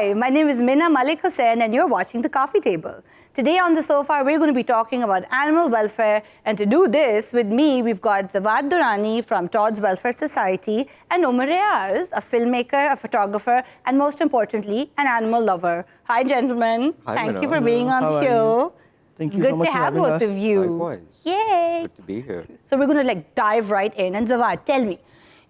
Hi, my name is Mina Malik Hussain and you're watching The Coffee Table. Today on the sofa, we're going to be talking about animal welfare, and to do this with me, we've got Zawad Durrani from Todd's Welfare Society and Umar Riaz, a filmmaker, a photographer, and most importantly, an animal lover. Hi, gentlemen. Hi, Thank Mina. you for being on the show. Thank you Good so much to for have having both us. of you. Likewise. Yay. Good to be here. So we're going to dive right in. And Zawad, tell me,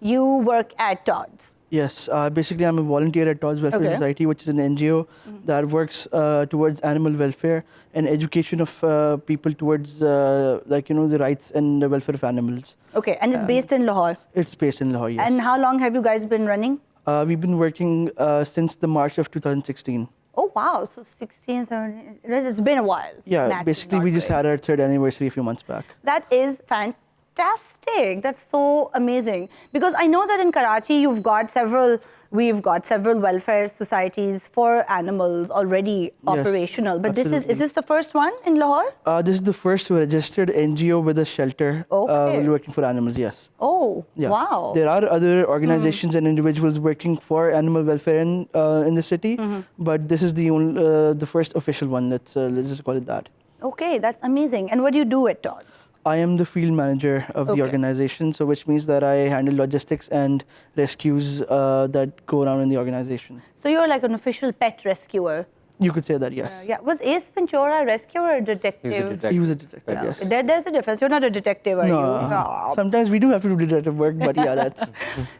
you work at Todd's. Yes, basically I'm a volunteer at Todd's Welfare Society, which is an NGO that works towards animal welfare and education of people towards the rights and the welfare of animals. Okay, and it's based in Lahore. It's based in Lahore, yes. And how long have you guys been running? We've been working since the March of 2016. Oh, wow. So 16, 17, it's been a while. Yeah, Math is basically not we just great. had our third anniversary a few months back. That is fantastic. That's so amazing. Because I know that in Karachi, we've got several welfare societies for animals already operational. But absolutely. is this the first one in Lahore? This is the first registered NGO with a shelter working for animals, yes. Oh, Yeah. wow. There are other organizations and individuals working for animal welfare in the city, but this is the first official one. Let's just call it that. Okay, that's amazing. And what do you do at Todd's? I am the field manager of the organization, so which means that I handle logistics and rescues that go around in the organization. So you're like an official pet rescuer. You could say that, yes. Yeah. Was Ace Ventura a rescuer or a detective? He's a detective. He was a detective, yes. There's a difference. You're not a detective, are you? No. Sometimes we do have to do detective work, but yeah, that's...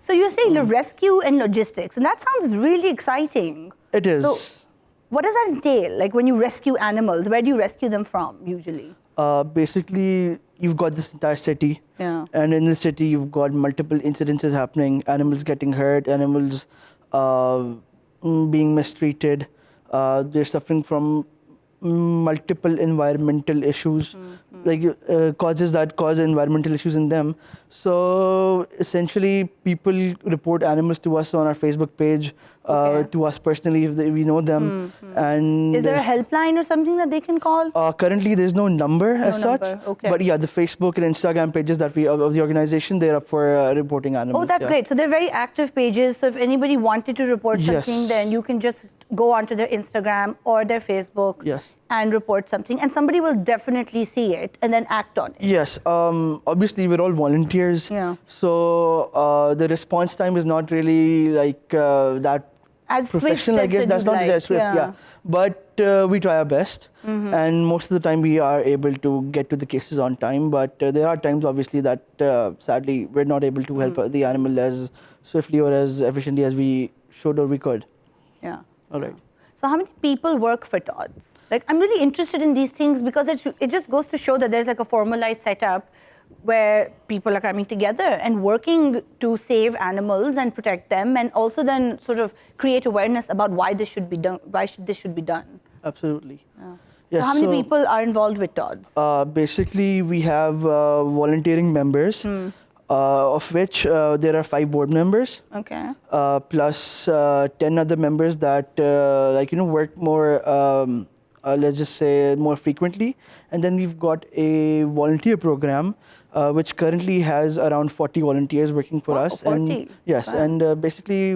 So you're saying the rescue and logistics, and that sounds really exciting. It is. So what does that entail? Like when you rescue animals, where do you rescue them from usually? Basically, you've got this entire city, and in the city, you've got multiple incidences happening, animals getting hurt, animals being mistreated. They're suffering from multiple environmental issues, causes that cause environmental issues in them. So essentially, people report animals to us on our Facebook page, to us personally if we know them. And is there a helpline or something that they can call? Currently, there's no number as such. Okay. But yeah, the Facebook and Instagram pages that of the organization, they're up for reporting animals. Oh, that's great. So they're very active pages. So if anybody wanted to report something, then you can just go onto their Instagram or their Facebook and report something. And somebody will definitely see it and then act on it. Yes. Obviously, we're all volunteers. Yeah. So the response time is not really that as professional, I guess. That's not that swift, yeah. But we try our best. And most of the time, we are able to get to the cases on time. But there are times, obviously, that sadly, we're not able to help the animal as swiftly or as efficiently as we should or we could. Yeah. All right. So how many people work for Todd's? Like, I'm really interested in these things because it just goes to show that there's like a formalized setup where people are coming together and working to save animals and protect them, and also then sort of create awareness about why this should be done. This should be done. Absolutely. Yeah. Yes, so how many people are involved with Todd's? Basically, we have volunteering members, of which there are 5 board members. Okay. Plus 10 other members that work more, let's just say, more frequently. And then we've got a volunteer program, which currently has around 40 volunteers working for us. 40. And yes, Wow. and basically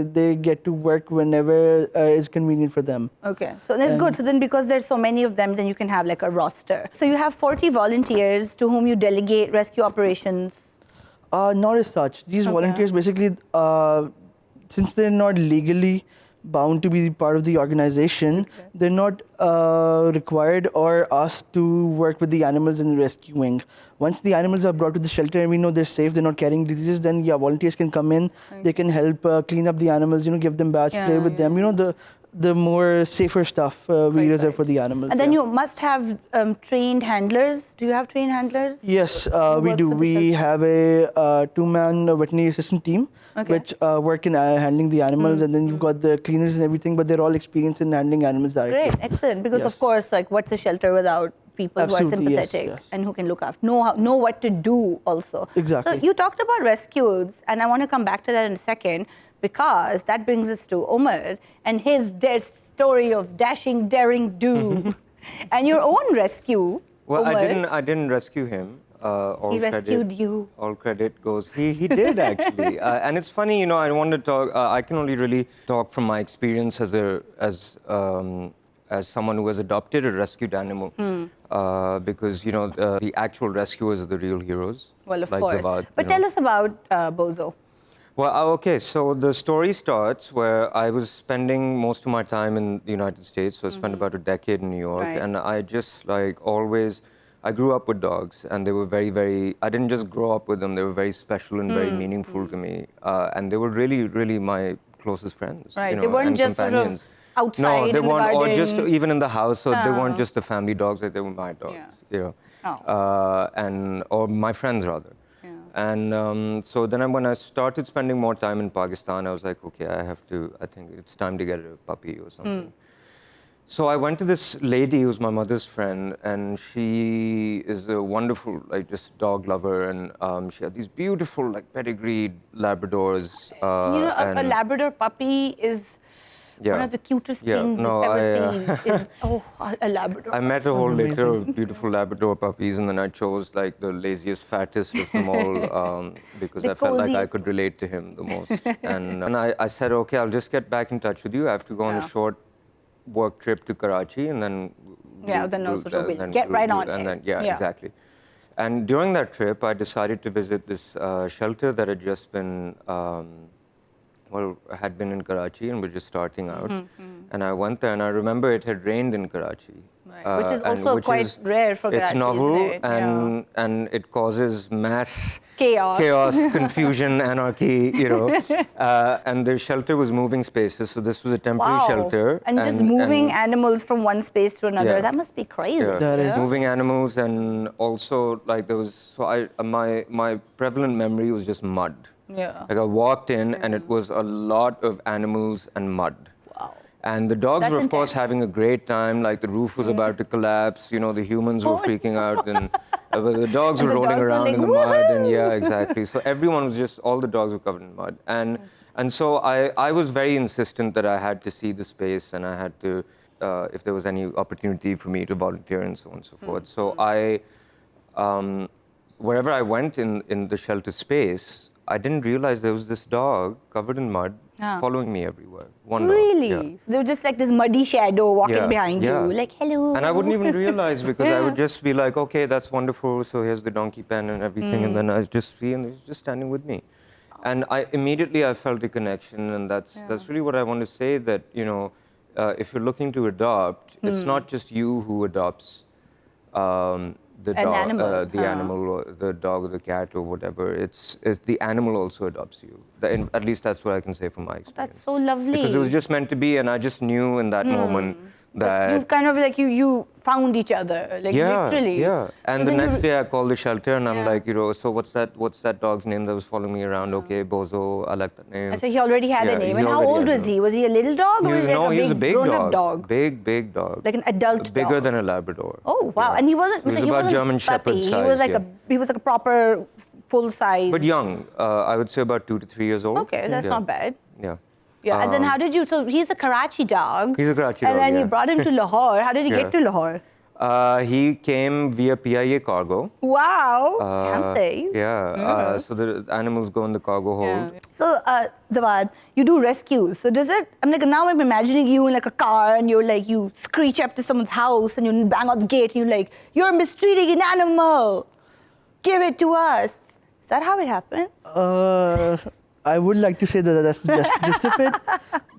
they get to work whenever is convenient for them. Okay, so that's good. So then because there's so many of them, then you can have like a roster. So you have 40 volunteers to whom you delegate rescue operations. Not as such. These volunteers basically, since they're not legally bound to be part of the organization, they're not required or asked to work with the animals in rescuing. Once the animals are brought to the shelter and we know they're safe, they're not carrying diseases, then volunteers can come in. They can help clean up the animals, give them baths, play with them. The more safer stuff we reserve for the animals. And then you must have trained handlers. Do you have trained handlers? Yes, we do. We have a 2-man veterinary assistant team, which work in handling the animals, and then you've got the cleaners and everything, but they're all experienced in handling animals directly. Great, excellent. Because of course, like, what's a shelter without people who are sympathetic and who can look after, know what to do also. Exactly. So you talked about rescues, and I want to come back to that in a second, because that brings us to Umar and his story of daring do, and your own rescue. Well, Umar. I didn't rescue him. He rescued you. All credit goes. He did actually, and it's funny, you know. I want to talk. I can only really talk from my experience as someone who has adopted a rescued animal, because you know the actual rescuers are the real heroes. Well, of like course. Zawad, But tell us about Bozo. Well, okay, so the story starts where I was spending most of my time in the United States. So I spent about a decade in New York, Right. and I just I grew up with dogs, and they were very, very, I didn't just grow up with them, they were very special and very meaningful to me. And they were really, really my closest friends. Right. You know, They weren't and just companions. sort of outside No, they in the weren't, or garden. just even in the house. So they weren't just the family dogs, like they were my dogs, Yeah. you know. Oh. Or my friends rather. Yeah. And so then when I started spending more time in Pakistan, I was like, okay, I think it's time to get a puppy or something. So I went to this lady who's my mother's friend, and she is a wonderful, like, just dog lover, and she had these beautiful, like, Pedigree Labradors. You know, a Labrador puppy is one of the cutest things you've ever seen. Is a Labrador. I met a whole litter of beautiful Labrador puppies, and then I chose like the laziest, fattest of them all because I felt like I could relate to him the most. And I said, okay, I'll just get back in touch with you. I have to go on a short work trip to Karachi, and then we'll get right on it. Then, exactly. And during that trip, I decided to visit this shelter that had just been. Had been in Karachi and was just starting out. And I went there, and I remember it had rained in Karachi. Right. Which is also quite rare for Karachi, It's novel, isn't it? and it causes mass chaos, confusion, anarchy, you know. And the shelter was moving spaces, so this was a temporary shelter. And just moving animals from one space to another, that must be crazy. That is. Moving animals, and also like there was, my prevalent memory was just mud. Yeah. Like I walked in, and it was a lot of animals and mud. Wow. And the dogs were, of course, intense. having a great time. Like the roof was about to collapse. You know, the humans were freaking out, and the dogs were the rolling dogs were around like, in the mud. And "Woohoo!" exactly. So everyone was all the dogs were covered in mud. And so I was very insistent that I had to see the space, and I had to, if there was any opportunity for me to volunteer and so on and so forth. So wherever I went in the shelter space, I didn't realize there was this dog covered in mud following me everywhere. One Really? dog. Yeah. So they were just like this muddy shadow walking behind you, like, hello. And I wouldn't even realize, because I would just be like, okay, that's wonderful. So here's the donkey pen and everything. And then I just see, and he's just standing with me. And I felt a connection. And that's really what I want to say, that, you know, if you're looking to adopt, it's not just you who adopts the animal, or the dog or the cat or whatever. It's the animal also adopts you. At least that's what I can say from my experience. That's so lovely. Because it was just meant to be, and I just knew in that moment that you've kind of like you found each other, like literally. Yeah. And the next day I called the shelter, and I'm like, you know, so what's that dog's name that was following me around? Okay, Bozo, I like that name. So he already had a name. And how old was he? Was he a little dog, or was he like a big grown-up dog? Big dog. Like an adult dog. Bigger than a Labrador. Oh wow! And he wasn't. He was about German Shepherd size. He was like a proper full size. But young. I would say about 2 to 3 years old. Okay, that's not bad. Yeah. Yeah, and then how did you? So he's a Karachi dog. He's a Karachi dog. And then you brought him to Lahore. How did he get to Lahore? He came via PIA cargo. Wow, fancy. So the animals go in the cargo hold. Yeah. So, Zawad, you do rescues. So does it? I'm like, now I'm imagining you in like a car, and you're like, you screech up to someone's house, and you bang on the gate, and you're like, you're mistreating an animal. Give it to us. Is that how it happens? I would like to say that that's just of it,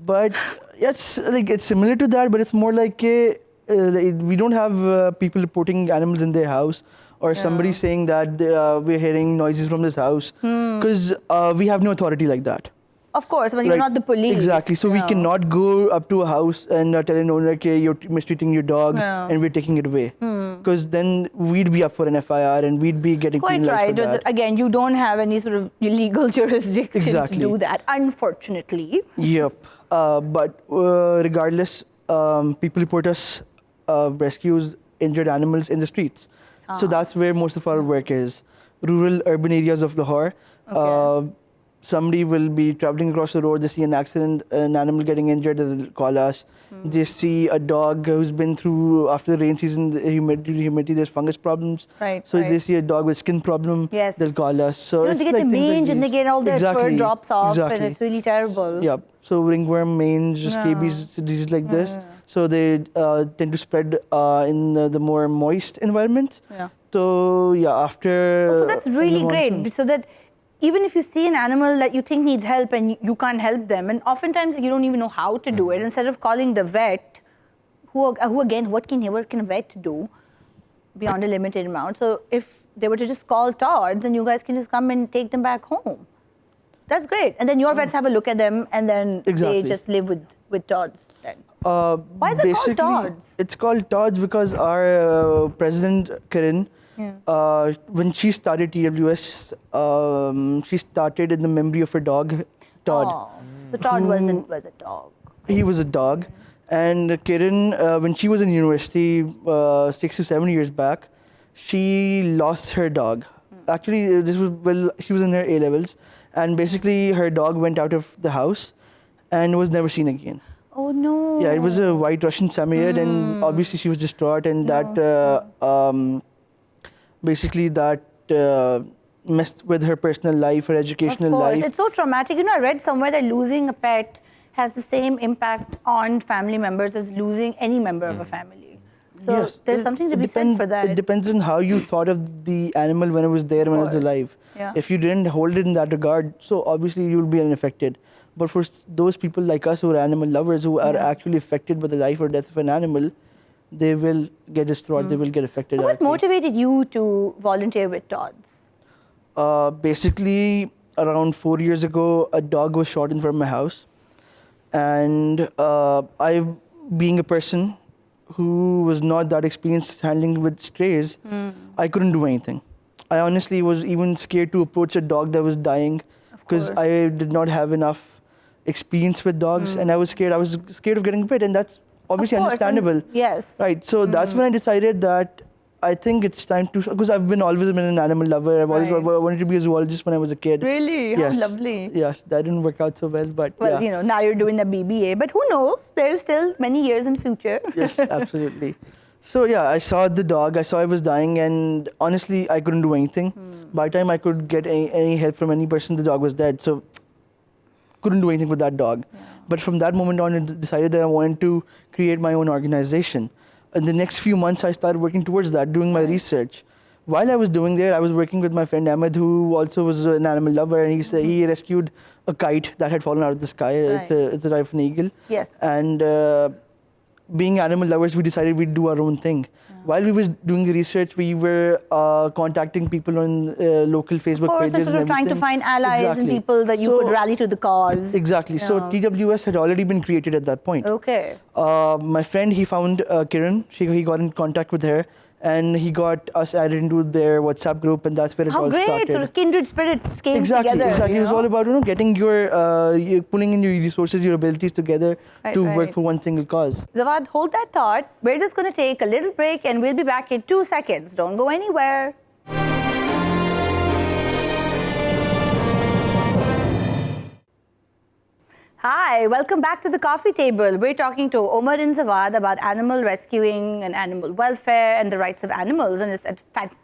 but yes, like it's similar to that, but it's more like we don't have people reporting animals in their house, or somebody saying that we're hearing noises from this house, because we have no authority like that. Of course, but you're not the police. Exactly. So we cannot go up to a house and tell an owner, okay, you're mistreating your dog, and we're taking it away. Because then we'd be up for an FIR, and we'd be getting penalized for that. Again, you don't have any sort of legal jurisdiction to do that, unfortunately. Yep. But regardless, people report us rescues injured animals in the streets. So that's where most of our work is. Rural, urban areas of Lahore. somebody will be traveling across the road, they see an accident, an animal getting injured, they'll call us. They see a dog who's been through, after the rain season, the humidity, there's fungus problems. Right, so right. they see a dog with skin problem, Yes. they'll call us. So it's they get like the things like mange and they these. get all their fur drops off and it's really terrible. Yeah. So ringworm, mange, scabies, diseases like this. So they tend to spread in the more moist environments. Yeah. So yeah, after. So that's really great. So that even if you see an animal that you think needs help and you can't help them, and oftentimes you don't even know how to do it, instead of calling the vet, who again, what can a vet do beyond a limited amount? So if they were to just call Todd's and you guys can just come and take them back home. That's great. And then your vets have a look at them and then they just live with Todd's then. Why is it called Todd's? It's called Todd's because our president, Kiran, when she started TWS, she started in the memory of her dog, Todd. Oh, so Todd was a dog. He was a dog. And Kiran, when she was in university 6 to 7 years back, she lost her dog. Actually, this was she was in her A-levels. And basically, her dog went out of the house and was never seen again. Oh, no. Yeah, it was a white Russian Samoyed, and obviously she was distraught, and that basically messed with her personal life, her educational life. It's so traumatic. I read somewhere that losing a pet has the same impact on family members as losing any member of a family. So there's something to be said for that. It depends on how you thought of the animal when it was there, when it was alive. Yeah. If you didn't hold it in that regard, so obviously you'll be unaffected. But for those people like us who are animal lovers, who are actually affected by the life or death of an animal, they will get distraught, they will get affected. So what motivated you to volunteer with Todd's? Basically, around 4 years ago, a dog was shot in front of my house. And I, being a person who was not that experienced handling with strays, I couldn't do anything. I honestly was even scared to approach a dog that was dying because I did not have enough experience with dogs, and I was scared. I was scared of getting bit, and that's obviously understandable. Yes. Right. So that's when I decided that I think it's time to, because I've always been an animal lover. I've always wanted to be a zoologist when I was a kid. Really? Yes. How lovely. Yes, that didn't work out so well, but well, now you're doing a BBA, but who knows? There's still many years in future. Yes, absolutely. So yeah, I saw the dog, I saw it was dying, and honestly, I couldn't do anything. By the time I could get any help from any person, the dog was dead. So couldn't do anything with that dog. Yeah. But from that moment on, I decided that I wanted to create my own organization. In the next few months, I started working towards that, doing my research. While I was doing that, I was working with my friend Ahmed, who also was an animal lover, and he rescued a kite that had fallen out of the sky. Right. It's a type of an eagle. Yes. And being animal lovers, we decided we'd do our own thing. Yeah. While we were doing the research, we were contacting people on local Facebook pages. And sort of trying to find allies and people that you could rally to the cause. Exactly. Yeah. So TWS had already been created at that point. Okay. My friend, he found Kiran. He got in contact with her, and he got us added into their WhatsApp group, and that's where it all started. How great! So kindred spirits came together. Exactly. It was all about getting your pulling in your resources, your abilities together to work for one single cause. Zawad, hold that thought. We're just going to take a little break, and we'll be back in 2 seconds. Don't go anywhere. Hi, welcome back to the coffee table. We're talking to Umar and Zawad about animal rescuing and animal welfare and the rights of animals, and it's a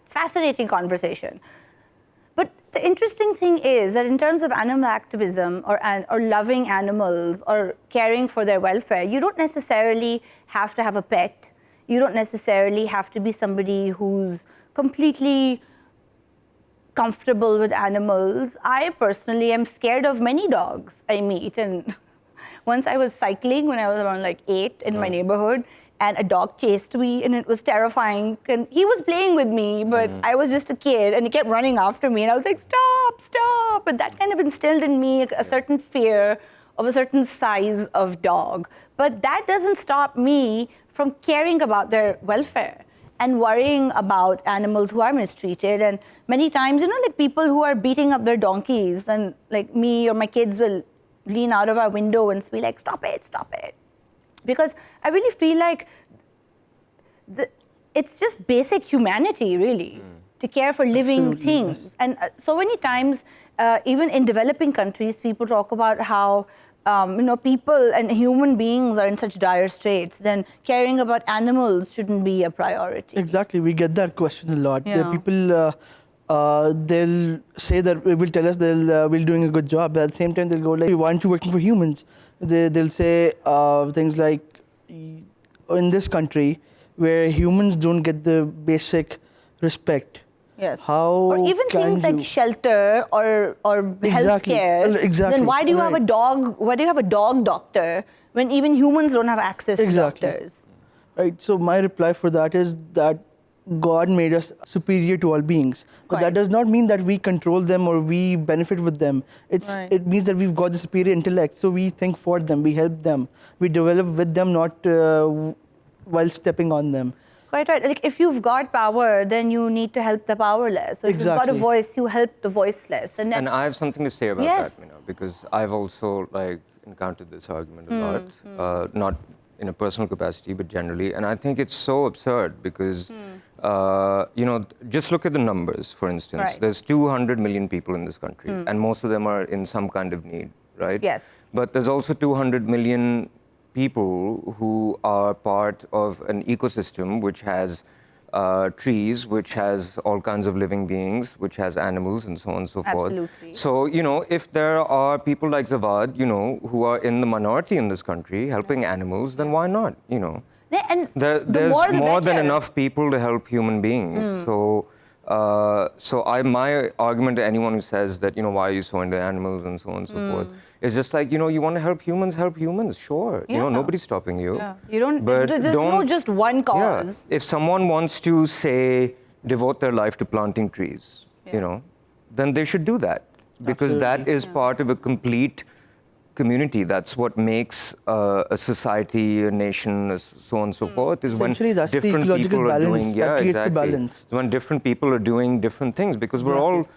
fascinating conversation. But the interesting thing is that in terms of animal activism or loving animals or caring for their welfare, you don't necessarily have to have a pet. You don't necessarily have to be somebody who's completely comfortable with animals. I personally am scared of many dogs I meet. And once I was cycling when I was around 8 in my neighborhood, and a dog chased me, and it was terrifying. And he was playing with me, but I was just a kid, and he kept running after me. And I was like, stop, stop. But that kind of instilled in me a certain fear of a certain size of dog. But that doesn't stop me from caring about their welfare and worrying about animals who are mistreated. And many times, people who are beating up their donkeys, and me or my kids will lean out of our window and be like, stop it, stop it. Because I really feel like it's just basic humanity, really. to care for living Absolutely, things. yes. And so many times, even in developing countries, people talk about how people and human beings are in such dire straits. Then caring about animals shouldn't be a priority. Exactly, we get that question a lot. Yeah. People, they'll say that will tell us we're doing a good job. But at the same time, they'll go like, "Why aren't you working for humans?" They'll say things like, "In this country, where humans don't get the basic respect." Yes. How or even can things like you- shelter or Exactly. healthcare. Exactly. Then why do you have a Right. dog? Why do you have a dog doctor when even humans don't have access Exactly. to doctors? Right. So my reply for that is that God made us superior to all beings, but Quite. that does not mean that we control them or we benefit with them. Right. It means that we've got the superior intellect, so we think for them, we help them, we develop with them, not while stepping on them. Quite right. Like if you've got power, then you need to help the powerless. So if you've got a Exactly. voice, you help the voiceless. And, And I have something to say about Yes. that, Mina, because I've also encountered this argument a lot, not in a personal capacity, but generally. And I think it's so absurd because, just look at the numbers, for instance. Right. There's 200 million people in this country, and most of them are in some kind of need, right? Yes. But there's also 200 million people who are part of an ecosystem which has trees, which has all kinds of living beings, which has animals and so on and so forth. Absolutely. So, if there are people like Zawad, who are in the minority in this country helping animals, then why not, Yeah, and There's more, the more than better. enough people to help human beings. So my argument to anyone who says that, why are you so into animals and so on and so forth, is just like, you want to help humans, sure. Yeah. Nobody's stopping you. Yeah. You don't. But There's no just one cause. Yeah. If someone wants to, say, devote their life to planting trees, then they should do that. Because that Absolutely. is part of a complete community. That's what makes a society, a nation, so on and so forth, is when Essentially, that's the different ecological people are balance doing, that creates the exactly. balance. When different people are doing different things, because we're all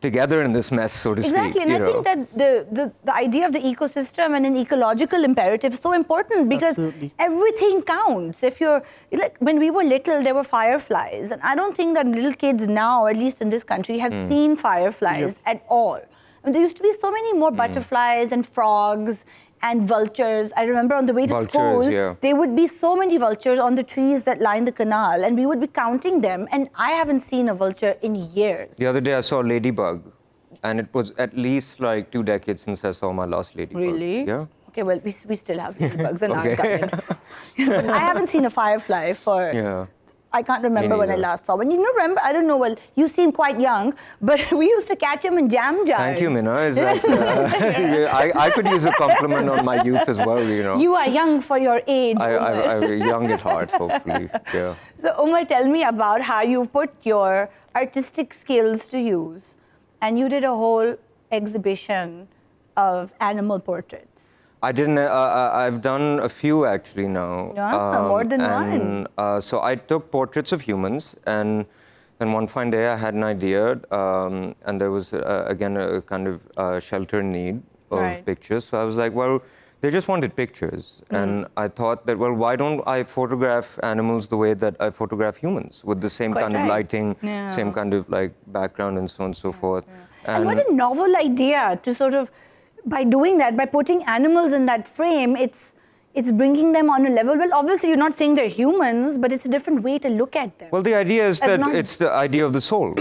together in this mess, so to Exactly, speak. and I think that the idea of the ecosystem and an ecological imperative is so important because Absolutely. everything counts. If you're like when we were little, there were fireflies, and I don't think that little kids now, at least in this country, have seen fireflies at all. I mean, there used to be so many more butterflies and frogs and vultures. I remember on the way to Vultures, school, yeah. there would be so many vultures on the trees that line the canal, and we would be counting them. And I haven't seen a vulture in years. The other day I saw a ladybug, and it was at least 2 decades since I saw my last ladybug. Really? Yeah. Okay, well, we still have ladybugs in Okay. our garden. I haven't seen a firefly for, Yeah. I can't remember when I neither. last saw one. You remember, I don't know, well, you seem quite young, but we used to catch them in jam jars. Thank you, Mina. Is that, I could use a compliment on my youth as well, You are young for your age, Umar. I'm young at heart, hopefully. Yeah. So, Umar, tell me about how you put your artistic skills to use. And you did a whole exhibition of animal portraits. I didn't. I've done a few actually now. Yeah, more than one. So I took portraits of humans, and then one fine day I had an idea, and there was again a kind of shelter need of Right. pictures. So I was like, well, they just wanted pictures, and I thought that, well, why don't I photograph animals the way that I photograph humans, with the same Quite kind right. of lighting, Yeah. same kind of background, and so on and so forth. And what a novel idea to sort of, by doing that, by putting animals in that frame, it's bringing them on a level. Well, obviously, you're not saying they're humans, but it's a different way to look at them. Well, the idea is As that long- it's the idea of the soul,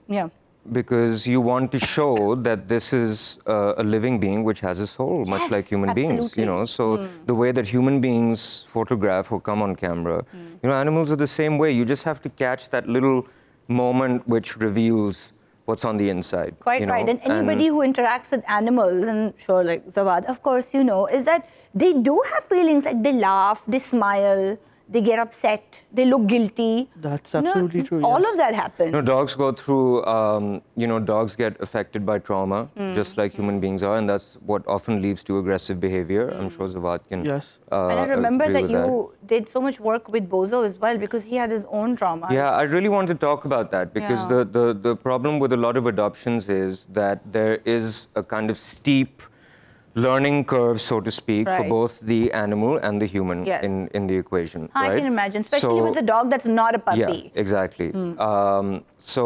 Yeah. Because you want to show that this is a living being which has a soul, much Yes, like human beings, absolutely. So the way that human beings photograph or come on camera, animals are the same way. You just have to catch that little moment which reveals what's on the inside. Quite right. And anybody who interacts with animals, and sure, like Zawad, of course, is that they do have feelings. Like they laugh, they smile, they get upset, they look guilty. That's absolutely true, All yes. of that happens. Dogs go through, dogs get affected by trauma, just like human beings are, and that's what often leads to aggressive behavior. I'm sure Zawad can. Yes. And I remember agree that with you did so much work with Bozo as well because he had his own trauma. Yeah, I really want to talk about that because Yeah. the problem with a lot of adoptions is that there is a kind of steep learning curve, so to speak, for Right. both the animal and the human Yes. in the equation. I right? can imagine, especially with a dog that's not a puppy. Yeah, exactly. So,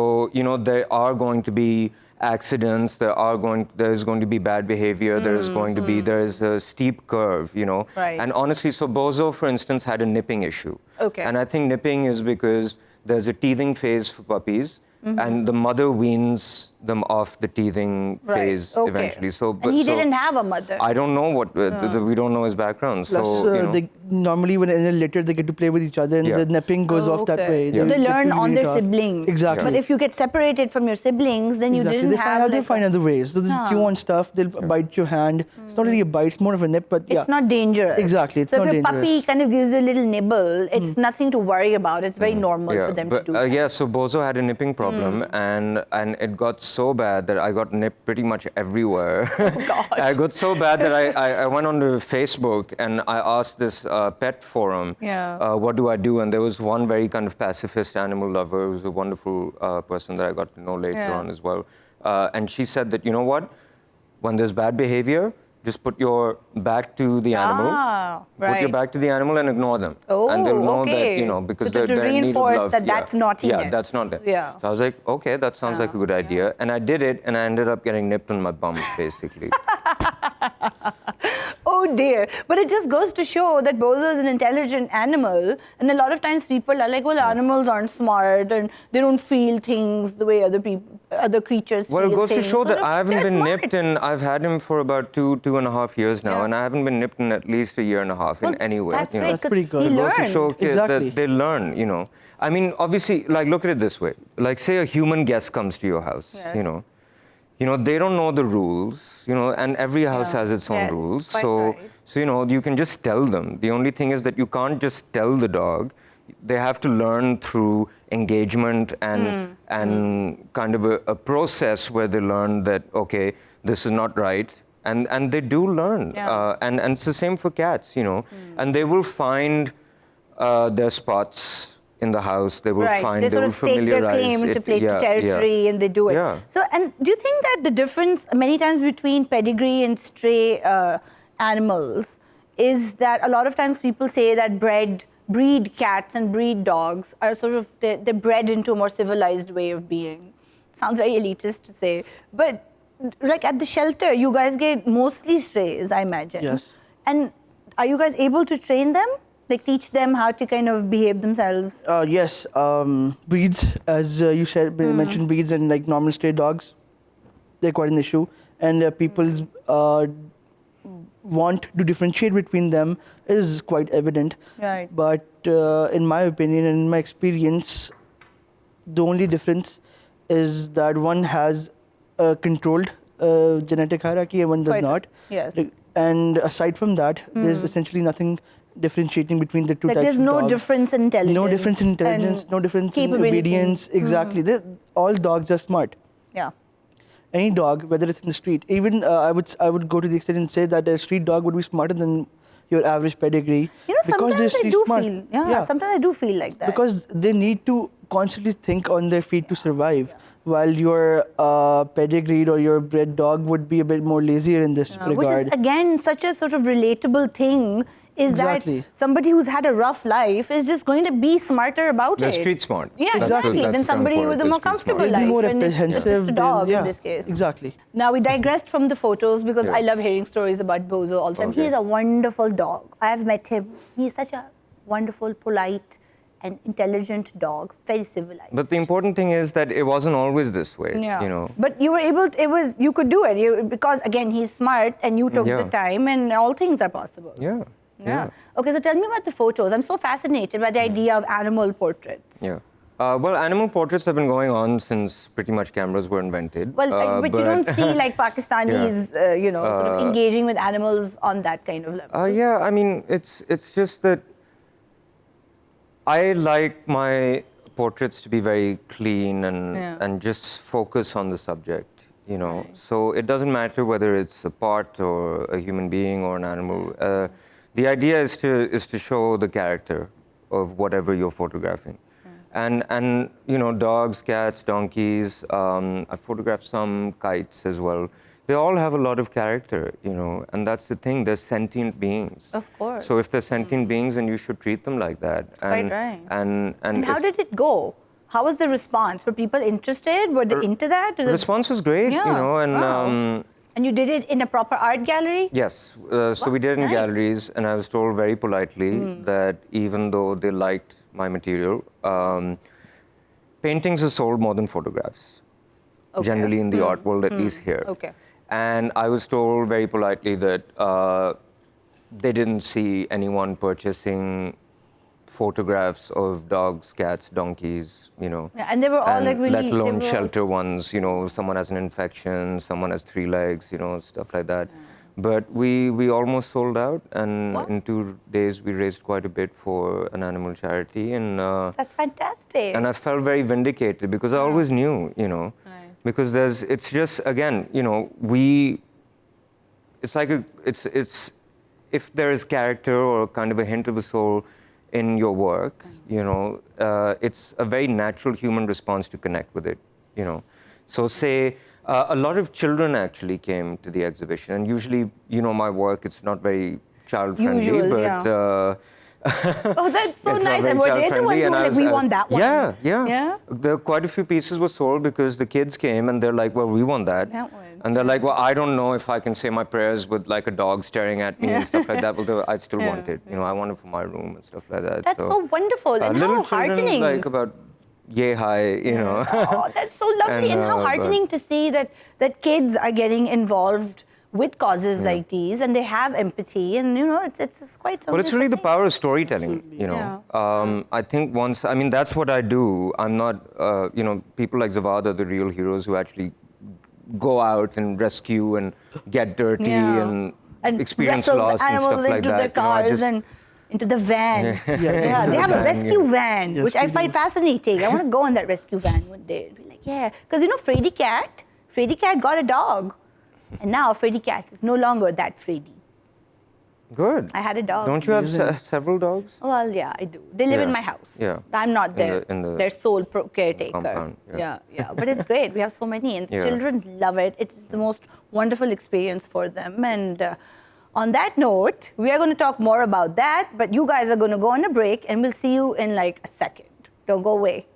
there are going to be accidents, there's going to be bad behavior, there is a steep curve, Right. And honestly, so Bozo, for instance, had a nipping issue. Okay. And I think nipping is because there's a teething phase for puppies, and the mother weans them off the teething Right. phase Okay. eventually. And he didn't have a mother. I don't know we don't know his background. Plus, So, they normally when in a litter they get to play with each other, and Yeah. the nipping goes off that way. So they get learn really, on really their tough. siblings. Exactly. But if you get separated from your siblings, then you Exactly. didn't They have. they like find a- other ways. So they chew on stuff. They'll bite your hand. It's not really a bite. It's more of a nip. But yeah, It's not dangerous. Exactly, it's so not if a puppy dangerous. kind of gives you a little nibble, it's nothing to worry about. It's very normal for them to do that. Yeah, so Bozo had a nipping problem, and it got so bad that I got nipped pretty much everywhere. gosh. I got so bad that I went on to Facebook and I asked this pet forum, Yeah. what do I do? And there was one very kind of pacifist animal lover who was a wonderful person that I got to know later Yeah. on as well. And she said that, you know what? When there's bad behavior, just put your back to the animal. Ah, Put your right. back to the animal and ignore them. Oh, and they'll know okay. that, because So to they're in need of reinforce love. that Yeah. that's naughtiness. Yeah, that's not it. Yeah. So I was like, okay, that sounds like a good idea. And I did it, and I ended up getting nipped on my bum, basically. Oh dear. But it just goes to show that Bozo is an intelligent animal. And a lot of times people are like, well, animals aren't smart and they don't feel things the way other creatures Well, feel it goes to things. show So that I haven't they're been smart. nipped, and I've had him for about 2.5 years now, Yeah. and I haven't been nipped in at least a year and a half in any way. That's you know. right, That's 'cause pretty good. he It goes to learned. show kids Exactly. that they learn. I mean, obviously, like, look at it this way. Like, say a human guest comes to your house, Yes. they don't know the rules, and every house Yeah. has its own Yes, rules. quite So, right. so, you can just tell them. The only thing is that you can't just tell the dog. They have to learn through engagement and kind of a process where they learn that, okay, this is not right. And they do learn. Yeah. And it's the same for cats, And they will find their spots in the house. They will Right. find, They they sort will of stake their familiarize claim to it. play Yeah, territory and they do it. Yeah. So, and do you think that the difference many times between pedigree and stray animals is that a lot of times people say that breed cats and breed dogs are sort of, they're bred into a more civilized way of being. Sounds very elitist to say. But like at the shelter, you guys get mostly strays, I imagine. Yes. And are you guys able to train them? Like teach them how to kind of behave themselves? Yes, breeds, as you said, mentioned breeds and like normal stray dogs, they're quite an issue. And people's want to differentiate between them is quite evident. Right. But in my opinion and in my experience, the only difference is that one has a controlled genetic hierarchy and one does Quite- not. yes. And aside from that, there's essentially nothing differentiating between the two Like types there's of no dogs. difference in intelligence. No difference in intelligence, and no difference in capability. obedience. Exactly. All dogs are smart. Yeah. Any dog, whether it's in the street, even I would go to the extent and say that a street dog would be smarter than your average pedigree. Sometimes they're I street do smart. feel. Yeah, sometimes I do feel like that. Because they need to constantly think on their feet to survive, while your pedigreed or your bred dog would be a bit more lazier in this Which regard. is again such a sort of relatable thing. Is Exactly. that somebody who's had a rough life is just going to be smarter about They're it? street smart. Yeah, That's exactly. the Than term somebody for it, with a they're more street smart. comfortable They'll life. be more and it's apprehensive. just a dog yeah, in this case. Exactly. Now we digressed from the photos because Yeah. I love hearing stories about Bozo all the time. Okay. He is a wonderful dog. I have met him. He is such a wonderful, polite, and intelligent dog. Very civilized. But the important thing is that it wasn't always this way. Yeah. But you were able to, you could do it because again he's smart and you took the Yeah. time and all things are possible. Yeah. Yeah. Okay, so tell me about the photos. I'm so fascinated by the idea of animal portraits. Yeah. Well, animal portraits have been going on since pretty much cameras were invented. Well, but you don't see like Pakistanis, sort of engaging with animals on that kind of level. Yeah, I mean, it's just that I like my portraits to be very clean and just focus on the subject, Right. So it doesn't matter whether it's a part or a human being or an animal. The idea is to show the character of whatever you're photographing. And dogs, cats, donkeys. I photographed some kites as well. they all have a lot of character, you know, and that's the thing. They're sentient beings. Of course. So if they're sentient beings, then you should treat them like that. And, Quite right. And how did it go? How was the response? Were people interested? Were they into that? The response was great, Yeah. you know, and. Wow. And you did it in a proper art gallery? Yes. So we did it in Nice. galleries, and I was told very politely that even though they liked my material, paintings are sold more than photographs. Okay. Generally in the art world, at least here. Okay. And I was told very politely that they didn't see anyone purchasing photographs of dogs, cats, donkeys, you know. Yeah, and they were all like really... Let alone they were all- shelter ones, you know, someone has an infection, someone has 3 legs, you know, stuff like that. But we almost sold out, and Wow. in 2 days we raised quite a bit for an animal charity. And That's fantastic. and I felt very vindicated because I always knew, you know, because it's just, again, you know, it's like it's if there is character or kind of a hint of a soul in your work, you know, it's a very natural human response to connect with it, you know. So say, a lot of children actually came to the exhibition, and usually, you know, my work, it's not very child-friendly, Usual, but... yeah. Oh, that's so it's not nice. very And were they the ones child-friendly, who and were I like, was- we I was- want that one? Yeah. Yeah? There quite a few pieces were sold because the kids came and they're like, well, we want that. That one. And they're like, well, I don't know if I can say my prayers with like a dog staring at me and stuff like that, but I still want it. You know, I want it for my room and stuff like that. That's so wonderful. And little how children, heartening. like about yay high, you know. Oh, that's so lovely. And how but- heartening to see that kids are getting involved with causes like these, and they have empathy, and you know, it's quite. But it's really the power of storytelling, you know. I think I mean, that's what I do. I'm not, you know, people like Zawad are the real heroes who actually go out and rescue and get dirty and experience wrestle loss the and stuff animals like into that. their cars You know, and into the van. Yeah, They have a van, rescue yeah. van, Yes, which I we find do. fascinating. I want to go on that rescue van one day. Be like, yeah, because you know, Freddy Cat got a dog, and now Freddy Cat is no longer that Freddy. Good. I had a dog. Don't you have several dogs? Well, yeah, I do. They live in Yeah. my house. Yeah. I'm not In the their sole caretaker. compound, yeah. Yeah. But it's great. We have so many, and the Yeah. children love it. It's the most wonderful experience for them. And on that note, we are going to talk more about that. But you guys are going to go on a break, and we'll see you in like a second. Don't go away.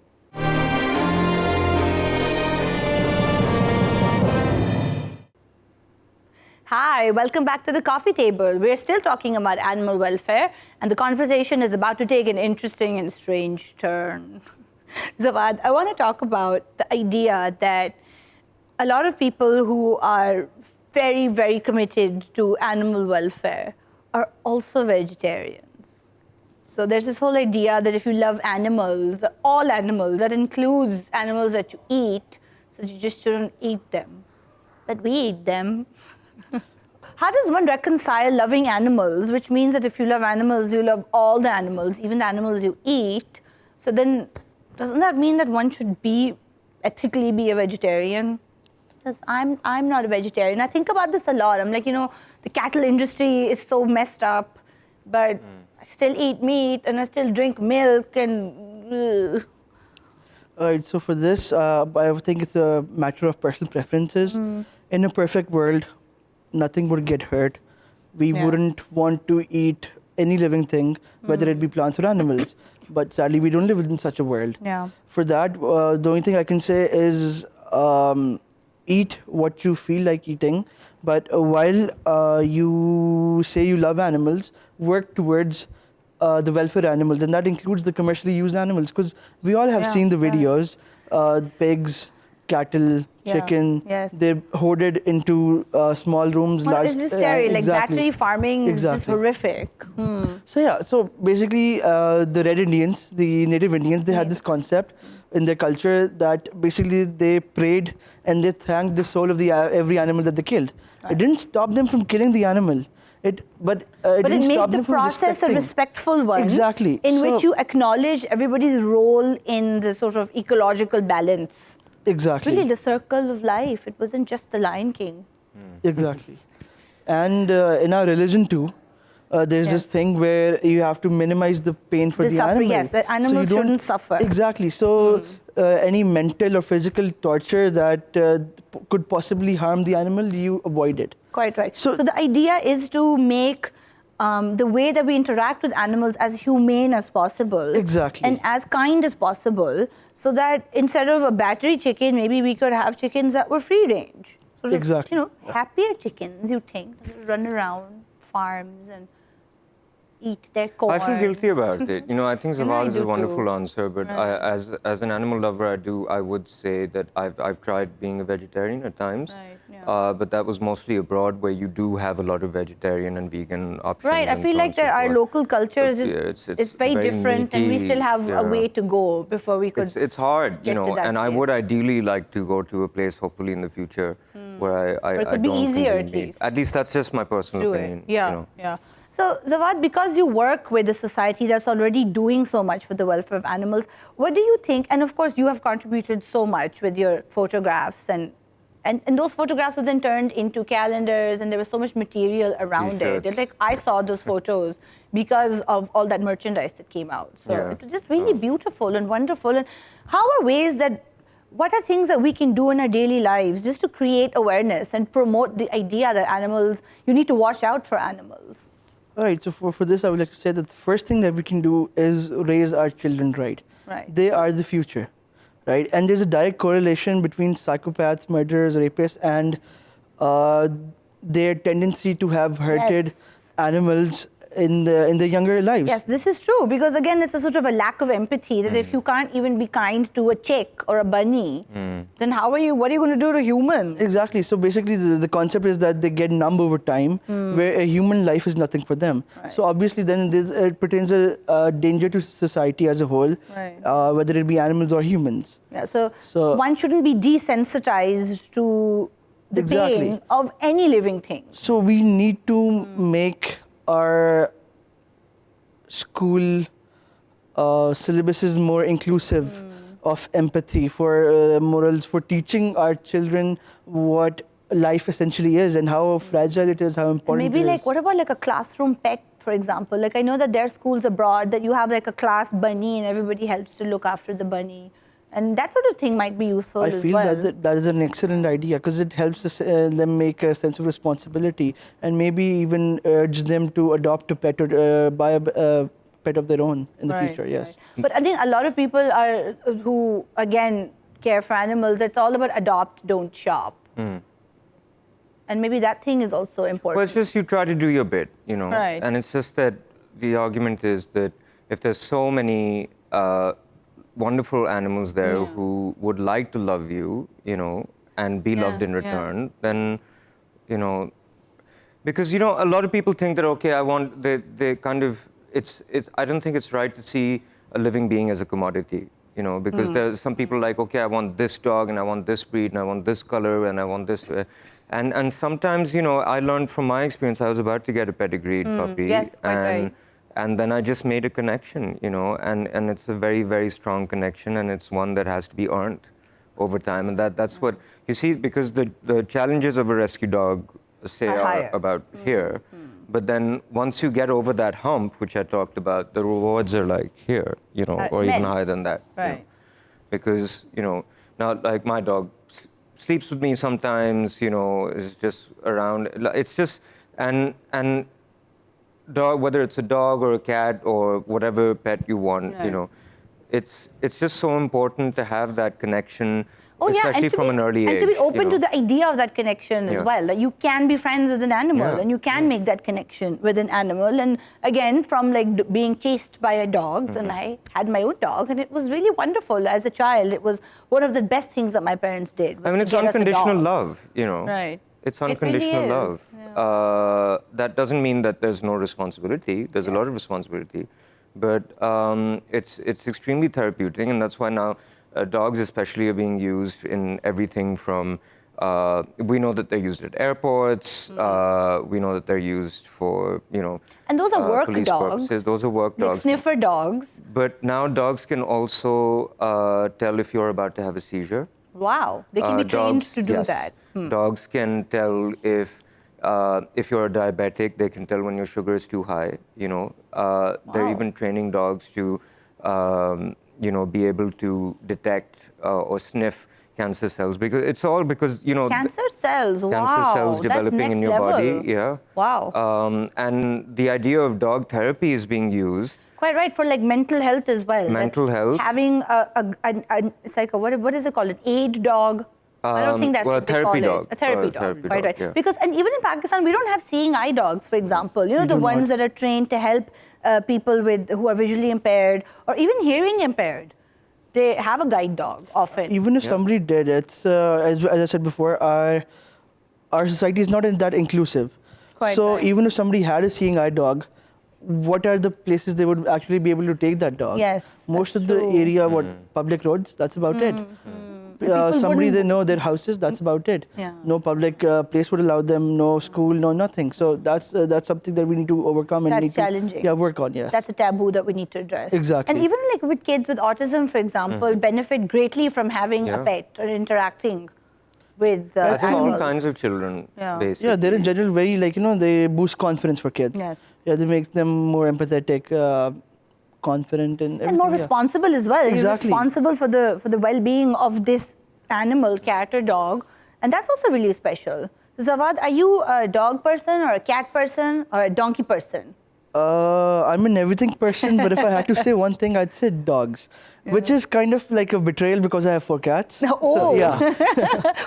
Hi, welcome back to the coffee table. We're still talking about animal welfare, and the conversation is about to take an interesting and strange turn. Zawad, I want to talk about the idea that a lot of people who are very, very committed to animal welfare are also vegetarians. So there's this whole idea that if you love animals, all animals, that includes animals that you eat, so you just shouldn't eat them. But we eat them. How does one reconcile loving animals, which means that if you love animals, you love all the animals, even the animals you eat? So then, doesn't that mean that one should ethically be a vegetarian? Because I'm not a vegetarian. I think about this a lot. I'm like, you know, the cattle industry is so messed up, but I still eat meat and I still drink milk and... ugh. All right, so for this, I think it's a matter of personal preferences. In a perfect world, nothing would get hurt. We wouldn't want to eat any living thing, whether it be plants or animals. But sadly, we don't live in such a world. Yeah. For that, the only thing I can say is eat what you feel like eating. But while you say you love animals, work towards the welfare animals, and that includes the commercially used animals. Because we all have seen the videos, pigs, cattle, chicken, they're hoarded into small rooms. Well, large, it's just scary. Like exactly. battery farming is just horrific. So basically the Red Indians, the native Indians, they had this concept in their culture that basically they prayed and they thanked the soul of every animal that they killed. It didn't stop them from killing the animal. But it But didn't it stop made the them from process a respecting. respectful one. Exactly. In So- which you acknowledge everybody's role in the sort of ecological balance. Exactly. Really, the circle of life. It wasn't just the Lion King. Exactly. And in our religion too, There's this thing where you have to minimize the pain for the suffering, animal. yes, the So you animals don't- shouldn't suffer. Exactly. So any mental or physical torture that could possibly harm the animal, you avoid it. Quite right. So- So the idea is to make the way that we interact with animals as humane as possible. Exactly. And as kind as possible, so that instead of a battery chicken, maybe we could have chickens that were free range. Sort of, Exactly. happier chickens, you think, that will run around farms and eat their corn. I feel guilty about it. I think And I Zawad is do a wonderful too. answer, but as an animal lover, I would say that I've tried being a vegetarian at times. Right, yeah. But that was mostly abroad, where you do have a lot of vegetarian and vegan options. Right, I and feel so on like and so our forth. local culture But, is just, yeah, it's very different, and we meaty, still have a yeah. way to go before we could. It's hard, get to that and I would place. ideally like to go to a place, hopefully in the future, where I Where it I could be don't easier consume at meat. least. At least that's just my personal Do opinion. it. Yeah, you know. yeah. So, Zawad, because you work with a society that's already doing so much for the welfare of animals, what do you think? And of course, you have contributed so much with your photographs, and those photographs were then turned into calendars, and there was so much material around it. T-shirts. Like I saw those photos because of all that merchandise that came out. So Yeah. it was just really beautiful and wonderful. And how are ways that? What are things that we can do in our daily lives just to create awareness and promote the idea that animals, you need to watch out for animals? All right, so for this, I would like to say that the first thing that we can do is raise our children right. Right. They are the future, right? And there's a direct correlation between psychopaths, murderers, rapists, and their tendency to have hurted animals in the younger lives. Yes, this is true, because again, it's a sort of a lack of empathy that if you can't even be kind to a chick or a bunny, then what are you going to do to humans? Exactly. So basically, the concept is that they get numb over time, where a human life is nothing for them. Right. So obviously, then it pertains a danger to society as a whole, Right. whether it be animals or humans. Yeah, so So- one shouldn't be desensitized to the Exactly. pain of any living thing. So we need to make our school syllabuses more inclusive of empathy, for morals, for teaching our children what life essentially is and how fragile it is, how important Maybe it is. like, what about like a classroom pet, for example? Like I know that there are schools abroad that you have like a class bunny and everybody helps to look after the bunny. And that sort of thing might be useful I as feel well. that is an excellent idea, because it helps them make a sense of responsibility, and maybe even urge them to adopt a pet or buy a pet of their own in the Right, future. Yes. right. But I think a lot of people are who again care for animals. It's all about adopt, don't shop. And maybe that thing is also important. Well, it's just you try to do your bit, Right. And it's just that the argument is that if there's so many wonderful animals there who would like to love you, and be loved in return, then, because, a lot of people think that, okay, they kind of, I don't think it's right to see a living being as a commodity, because there's some people like, okay, I want this dog and I want this breed and I want this color and I want this. And sometimes, I learned from my experience, I was about to get a pedigreed puppy. Yes, quite right. And then I just made a connection, and it's a very, very strong connection, and it's one that has to be earned over time. And that's what, you see, because the challenges of a rescue dog, say, Are are higher. about here. But then once you get over that hump, which I talked about, the rewards are like here, or even immense. higher than that. Right. Because, now like my dog sleeps with me sometimes, is just around. It's just, and dog, whether it's a dog or a cat or whatever pet you want, Right. It's just so important to have that connection, Oh, yeah, especially and to from be, an early age. and to be open to the idea of that connection as Yeah. well. That you can be friends with an animal, Yeah. and you can make that connection with an animal. And again, from like being chased by a dog, then I had my own dog, and it was really wonderful. As a child, it was one of the best things that my parents did. Was I mean, to it's get us a unconditional dog. love, Right. It's It really unconditional is, love. That doesn't mean that there's no responsibility. There's a lot of responsibility, but it's extremely therapeutic, and that's why now dogs especially are being used in everything from. We know that they're used at airports. We know that they're used for And those are work police dogs. purposes. Those are work Like dogs. sniffer dogs. But now dogs can also tell if you're about to have a seizure. Wow, they can be trained Dogs- to do yes. that. Dogs can tell if if you're a diabetic, they can tell when your sugar is too high. They're even training dogs to, be able to detect or sniff cancer cells, because it's all because Cancer cells, wow. Cancer cells developing that's in next your level. body, yeah. Wow. And the idea of dog therapy is being used. Quite right, for like mental health as well. Mental health. Having it's like what is it called? An aid dog. I don't think that's what they call therapy it. dog. A therapy dog. Therapy Right, dog, right. yeah. Because, and even in Pakistan, we don't have seeing eye dogs, for example. The ones that are trained to help people who are visually impaired or even hearing impaired. They have a guide dog often. Even if somebody did, it's as I said before, our society is not that inclusive. Quite so right. even if somebody had a seeing eye dog, what are the places they would actually be able to take that dog? Yes, Most that's of the true. area, public roads, that's about it. Somebody they know their houses, that's about it. Yeah. No public place would allow them, no school, no nothing. So that's something that we need to overcome and That's need challenging. to work on. Yes. That's a taboo that we need to address. Exactly. And even like with kids with autism, for example, benefit greatly from having a pet or interacting with I think all animals. kinds of children, basically. Yeah, they're in general very they boost confidence for kids. Yes. Yeah, they make them more empathetic, confident, and everything. And more responsible as well. Exactly. You're responsible for the well-being of this animal, cat or dog, and that's also really special. Zawad, are you a dog person or a cat person or a donkey person? I'm an everything person, but if I had to say one thing, I'd say dogs, which is kind of like a betrayal because I have 4 cats. Oh. So, yeah.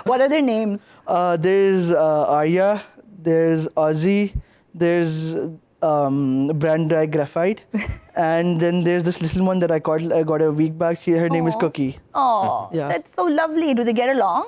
What are their names? There's Arya, there's Ozzy, there's Brand Graphite, and then there's this little one that I got a week back. Her name is Cookie. Oh, Yeah. that's so lovely. Do they get along?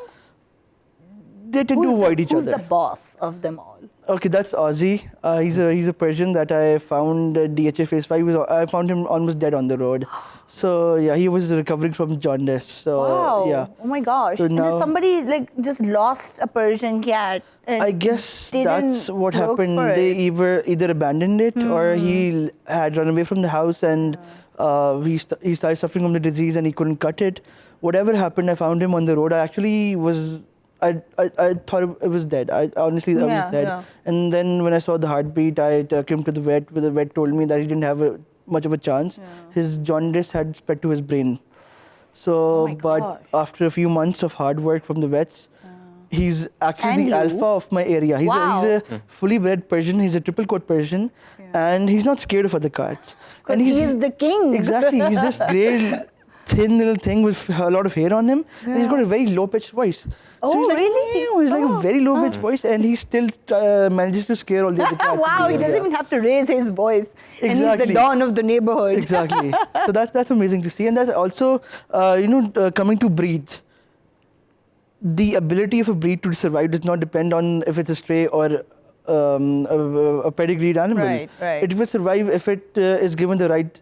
They tend to avoid each Who's other. the boss of them all? Okay, that's Ozzy. He's a Persian that I found at DHA Phase 5. I found him almost dead on the road. So yeah, he was recovering from jaundice. So Wow. yeah. Oh my gosh. So and then now- somebody like just lost a Persian cat. And I guess they that's didn't what look happened. for They it. either abandoned it or he had run away from the house and he started suffering from the disease and he couldn't cut it. Whatever happened, I found him on the road. I actually was. I thought it was dead. I was dead. Yeah. And then when I saw the heartbeat, I took him to the vet. The vet told me that he didn't have much of a chance. Yeah. His jaundice had spread to his brain. So, Oh my but gosh. after a few months of hard work from the vets, he's actually And the you? alpha of my area. He's Wow. a fully bred Persian. He's a triple coat Persian, and he's not scared of other cats. Because And he's the king. Exactly. He's this grey, thin little thing with a lot of hair on him. And he's got a very low-pitched voice. Oh, he's like, really? "Meow." He's like a very low-pitched voice, and he still manages to scare all the other cats. Wow, he doesn't even have to raise his voice. And he's Exactly. the dawn of the neighborhood. Exactly. So that's amazing to see, and that also, coming to breeds. The ability of a breed to survive does not depend on if it's a stray or a pedigreed animal. Right, right. It will survive if it is given the right,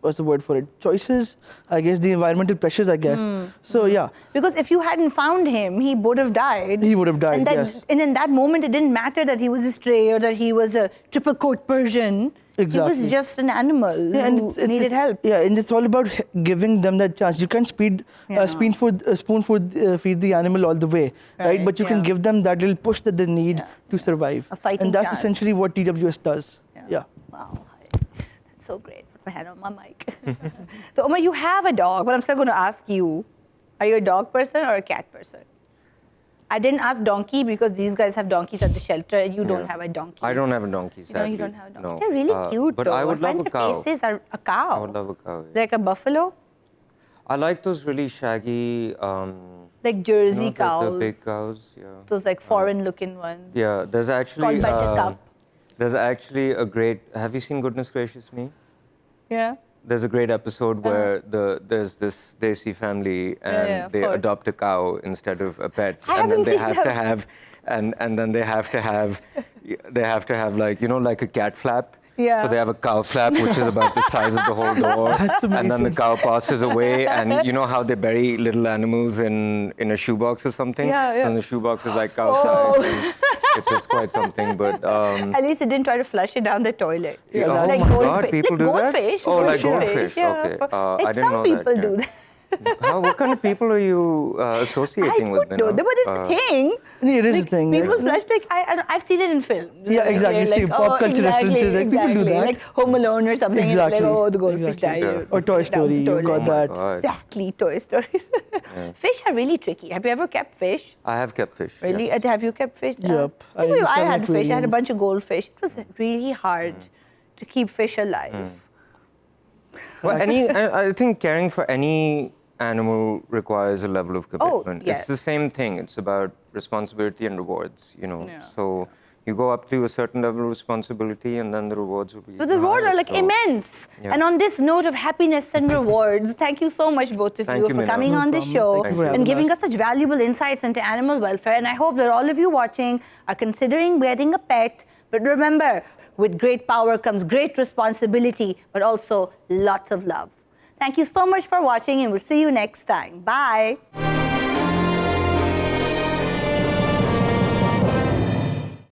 what's the word for it? Choices, I guess, the environmental pressures, I guess. So, yeah. Because if you hadn't found him, he would have died. He would have died, and that, yes. And in that moment, it didn't matter that he was a stray or that he was a triple coat Persian. Exactly. He was just an animal who needed help. Yeah, and it's all about giving them that chance. You can't spoon feed the animal all the way, right? But you can give them that little push that they need to survive. A fighting and that's chance. essentially what TWS does. Yeah. Wow, that's so great. Put my hand on my mic. So, Umar, you have a dog, but I'm still going to ask you, are you a dog person or a cat person? I didn't ask donkey because these guys have donkeys at the shelter and you don't have a donkey. I don't have a donkey, sadly. No, you don't have a donkey. No. They're really cute, but though. I would love find a cow. their faces are a cow. I would love a cow. Yeah. Like a buffalo? I like those really shaggy, Like Jersey the cows. big cows. Yeah. Those like foreign-looking ones. Yeah, there's actually Called buttercup. there's actually a great. Have you seen Goodness Gracious Me? Yeah. There's a great episode where there's this Desi family and of they course. adopt a cow instead of a pet, I and then haven't they seen have that. to have, and then they have to have like like a cat flap. Yeah. So they have a cow flap, which is about the size of the whole door, and then the cow passes away, and you know how they bury little animals in a shoebox or something, Yeah, yeah. and the shoebox is like cow Oh. size. And it's quite something, but. At least they didn't try to flush it down the toilet. Yeah, oh like my God, goldfish. people like do that? goldfish. Oh, like goldfish, Yeah. okay. Like I didn't some know that, people yeah. do that. What kind of people are you associating with? I don't know, but it's a thing. Yeah, it is a thing. People like, flush, I've seen it in films. Yeah, exactly. Like, See, pop culture references, like, people do that. Like Home Alone or something. Exactly. Like, oh, the goldfish Exactly. died. Yeah. Or Toy Story, you Toilet. got that. God. Exactly, Toy Story. Fish are really tricky. Have you ever kept fish? I have kept fish. Really? Yes. Have you kept fish? Yep. I used to have had an fish. I had a aquarium. bunch of goldfish. It was really hard to keep fish alive. Well, I think caring for any animal requires a level of commitment. yes. It's the same thing. It's about responsibility and rewards, you know. Yeah. So you go up to a certain level of responsibility and then the rewards will be But the rewards are like immense. Yeah. And on this note of happiness and rewards, thank you so much, both of Thank you, you, for Mina. coming No on the problem. show Thank you for and having giving us. us such valuable insights into animal welfare. And I hope that all of you watching are considering getting a pet. But remember, with great power comes great responsibility, but also lots of love. Thank you so much for watching, and we'll see you next time. Bye.